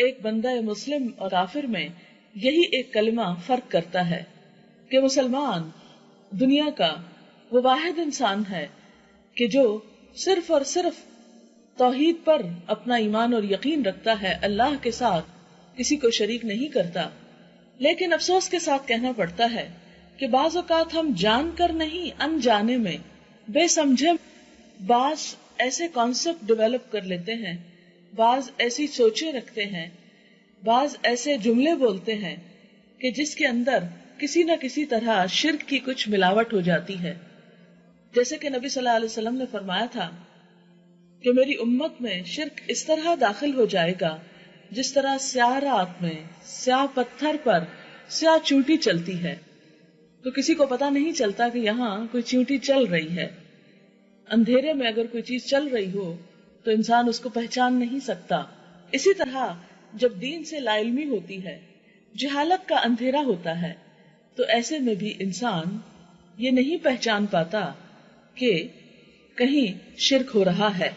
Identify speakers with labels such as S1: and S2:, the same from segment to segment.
S1: ایک بندہ مسلم اور کافر میں یہی ایک کلمہ فرق کرتا ہے کہ مسلمان دنیا کا وہ واحد انسان ہے کہ جو صرف اور صرف توحید پر اپنا ایمان اور یقین رکھتا ہے، اللہ کے ساتھ کسی کو شریک نہیں کرتا. لیکن افسوس کے ساتھ کہنا پڑتا ہے کہ بعض اوقات ہم جان کر نہیں، انجانے میں بے سمجھے بعض ایسے کانسیپٹ ڈیولپ کر لیتے ہیں، بعض ایسی سوچیں رکھتے ہیں، بعض ایسے جملے بولتے ہیں کہ جس کے اندر کسی نہ کسی طرح شرک کی کچھ ملاوٹ ہو جاتی ہے. جیسے کہ نبی صلی اللہ علیہ وسلم نے فرمایا تھا کہ میری امت میں شرک اس طرح داخل ہو جائے گا جس طرح سیاہ رات میں سیاہ پتھر پر سیاہ چونٹی چلتی ہے، تو کسی کو پتا نہیں چلتا کہ یہاں کوئی چونٹی چل رہی ہے. اندھیرے میں اگر کوئی چیز چل رہی ہو تو انسان اس کو پہچان نہیں سکتا. اسی طرح جب دین سے لا علمی ہوتی ہے، جہالت کا اندھیرا ہوتا ہے، تو ایسے میں بھی انسان یہ نہیں پہچان پاتا کہ کہیں شرک ہو رہا ہے.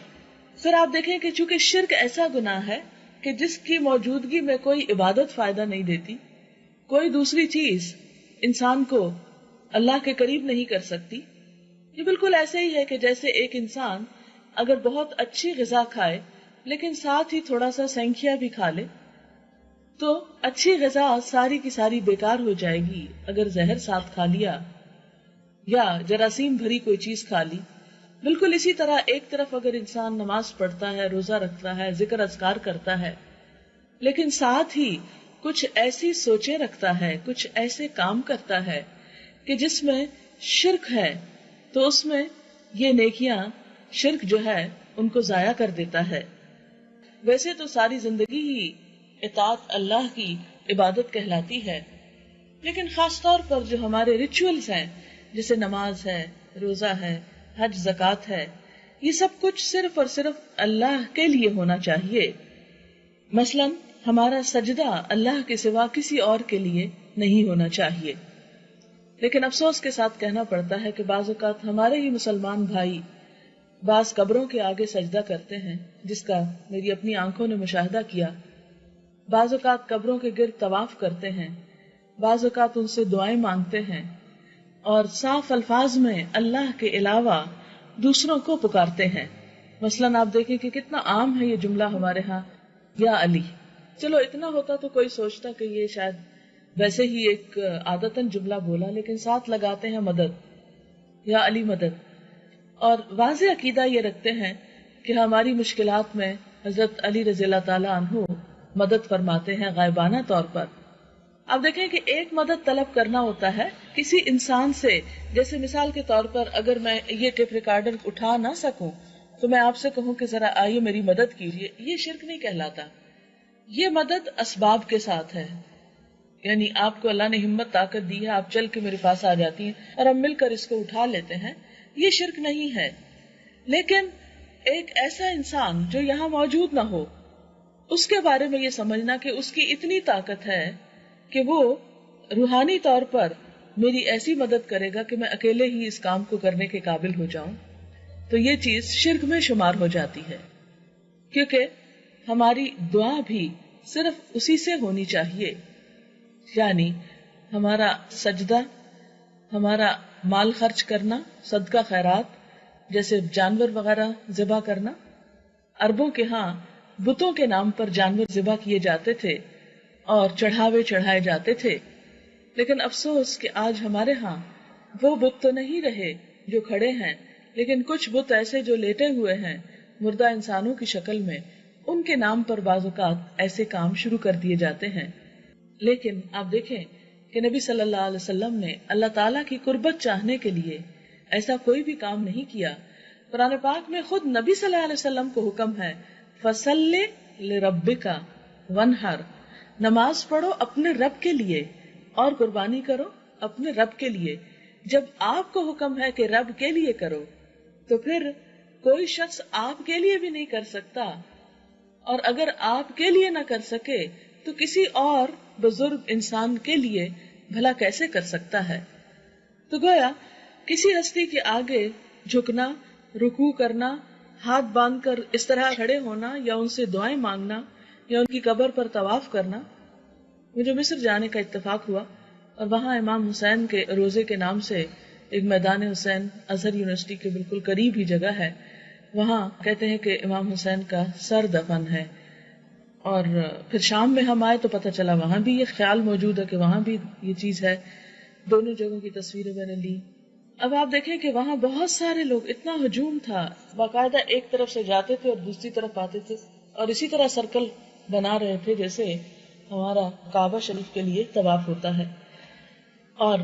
S1: پھر آپ دیکھیں کہ چونکہ شرک ایسا گناہ ہے کہ جس کی موجودگی میں کوئی عبادت فائدہ نہیں دیتی، کوئی دوسری چیز انسان کو اللہ کے قریب نہیں کر سکتی. یہ بالکل ایسے ہی ہے کہ جیسے ایک انسان اگر بہت اچھی غذا کھائے لیکن ساتھ ہی تھوڑا سا سینکھیا بھی کھا لے تو اچھی غذا ساری کی ساری بیکار ہو جائے گی اگر زہر ساتھ کھا لیا یا جراثیم بھری کوئی چیز کھا لی. بالکل اسی طرح ایک طرف اگر انسان نماز پڑھتا ہے، روزہ رکھتا ہے، ذکر اذکار کرتا ہے، لیکن ساتھ ہی کچھ ایسی سوچیں رکھتا ہے، کچھ ایسے کام کرتا ہے کہ جس میں شرک ہے، تو اس میں یہ نیکیاں شرک جو ہے ان کو ضائع کر دیتا ہے. ویسے تو ساری زندگی ہی اطاعت اللہ کی عبادت کہلاتی ہے، لیکن خاص طور پر جو ہمارے ریچولز ہیں جیسے نماز ہے، روزہ ہے، حج، زکوٰۃ ہے، یہ سب کچھ صرف اور صرف اللہ کے لیے ہونا چاہیے. مثلاً ہمارا سجدہ اللہ کے سوا کسی اور کے لیے نہیں ہونا چاہیے. لیکن افسوس کے ساتھ کہنا پڑتا ہے کہ بعض اوقات ہمارے ہی مسلمان بھائی بعض قبروں کے آگے سجدہ کرتے ہیں، جس کا میری اپنی آنکھوں نے مشاہدہ کیا. بعض اوقات قبروں کے گرد طواف کرتے ہیں، بعض اوقات ان سے دعائیں مانگتے ہیں اور صاف الفاظ میں اللہ کے علاوہ دوسروں کو پکارتے ہیں. مثلاً آپ دیکھیں کہ کتنا عام ہے یہ جملہ ہمارے ہاں، یا علی. چلو اتنا ہوتا تو کوئی سوچتا کہ یہ شاید ویسے ہی ایک عادتاً جملہ بولا، لیکن ساتھ لگاتے ہیں مدد، یا علی مدد. اور واضح عقیدہ یہ رکھتے ہیں کہ ہماری مشکلات میں حضرت علی رضی اللہ تعالیٰ عنہ مدد فرماتے ہیں غائبانہ طور پر. اب دیکھیں کہ ایک مدد طلب کرنا ہوتا ہے کسی انسان سے. جیسے مثال کے طور پر اگر میں یہ ٹیپ ریکارڈر اٹھا نہ سکوں تو میں آپ سے کہوں کہ ذرا آئیے میری مدد کیجیے، یہ شرک نہیں کہلاتا. یہ مدد اسباب کے ساتھ ہے، یعنی آپ کو اللہ نے ہمت طاقت دی ہے، آپ چل کے میرے پاس آ جاتی ہیں اور ہم مل کر اس کو اٹھا لیتے ہیں، یہ شرک نہیں ہے. لیکن ایک ایسا انسان جو یہاں موجود نہ ہو، اس کے بارے میں یہ سمجھنا کہ اس کی اتنی طاقت ہے کہ وہ روحانی طور پر میری ایسی مدد کرے گا کہ میں اکیلے ہی اس کام کو کرنے کے قابل ہو جاؤں، تو یہ چیز شرک میں شمار ہو جاتی ہے. کیونکہ ہماری دعا بھی صرف اسی سے ہونی چاہیے، یعنی ہمارا سجدہ، ہمارا مال خرچ کرنا، صدقہ خیرات، جیسے جانور وغیرہ ذبح کرنا. عربوں کے ہاں بتوں کے نام پر جانور ذبح کیے جاتے تھے اور چڑھاوے چڑھائے جاتے تھے. لیکن افسوس کہ آج ہمارے ہاں وہ بت تو نہیں رہے جو کھڑے ہیں، لیکن کچھ بت ایسے جو لیٹے ہوئے ہیں مردہ انسانوں کی شکل میں، ان کے نام پر بعض اوقات ایسے کام شروع کر دیے جاتے ہیں. لیکن آپ دیکھیں کہ نبی صلی اللہ علیہ وسلم نے اللہ تعالیٰ کی قربت چاہنے کے لیے ایسا کوئی بھی کام نہیں کیا. قرآن پاک میں خود نبی صلی اللہ علیہ وسلم کو حکم ہے فَصَلِّ لِرَبِّكَ وَانْحَرْ، نماز پڑھو اپنے رب کے لیے اور قربانی کرو اپنے رب کے لیے. جب آپ کو حکم ہے کہ رب کے لیے کرو تو پھر کوئی شخص آپ کے لیے بھی نہیں کر سکتا، اور اگر آپ کے لیے نہ کر سکے تو کسی اور بزرگ انسان کے لیے بھلا کیسے کر سکتا ہے. تو گویا کسی ہستی کے آگے جھکنا، رکوع کرنا، ہاتھ باندھ کر اس طرح کھڑے ہونا یا ان سے دعائیں مانگنا، یا ان کی قبر پر طواف کرنا. مجھے مصر جانے کا اتفاق ہوا اور وہاں امام حسین کے روزے کے نام سے ایک میدان حسین ازہر یونیورسٹی کے بالکل قریب ہی جگہ ہے. وہاں کہتے ہیں کہ امام حسین کا سر دفن ہے. اور پھر شام میں ہم آئے تو پتہ چلا وہاں بھی یہ خیال موجود ہے کہ وہاں بھی یہ چیز ہے. دونوں جگہوں کی تصویریں میں نے لی. اب آپ دیکھیں کہ وہاں بہت سارے لوگ، اتنا ہجوم تھا، باقاعدہ ایک طرف سے جاتے تھے اور دوسری طرف آتے تھے اور اسی طرح سرکل بنا رہے تھے جیسے ہمارا کعبہ شریف کے لیے طواف ہوتا ہے. اور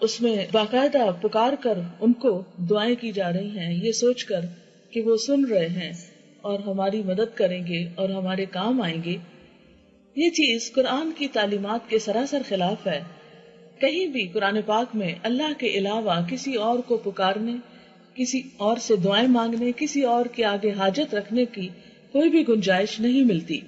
S1: اس میں باقاعدہ پکار کر ان کو دعائیں کی جا رہی ہیں، یہ سوچ کر کہ وہ سن رہے ہیں اور ہماری مدد کریں گے اور ہمارے کام آئیں گے. یہ چیز قرآن کی تعلیمات کے سراسر خلاف ہے. کہیں بھی قرآن پاک میں اللہ کے علاوہ کسی اور کو پکارنے، کسی اور سے دعائیں مانگنے، کسی اور کے آگے حاجت رکھنے کی کوئی بھی گنجائش نہیں ملتی.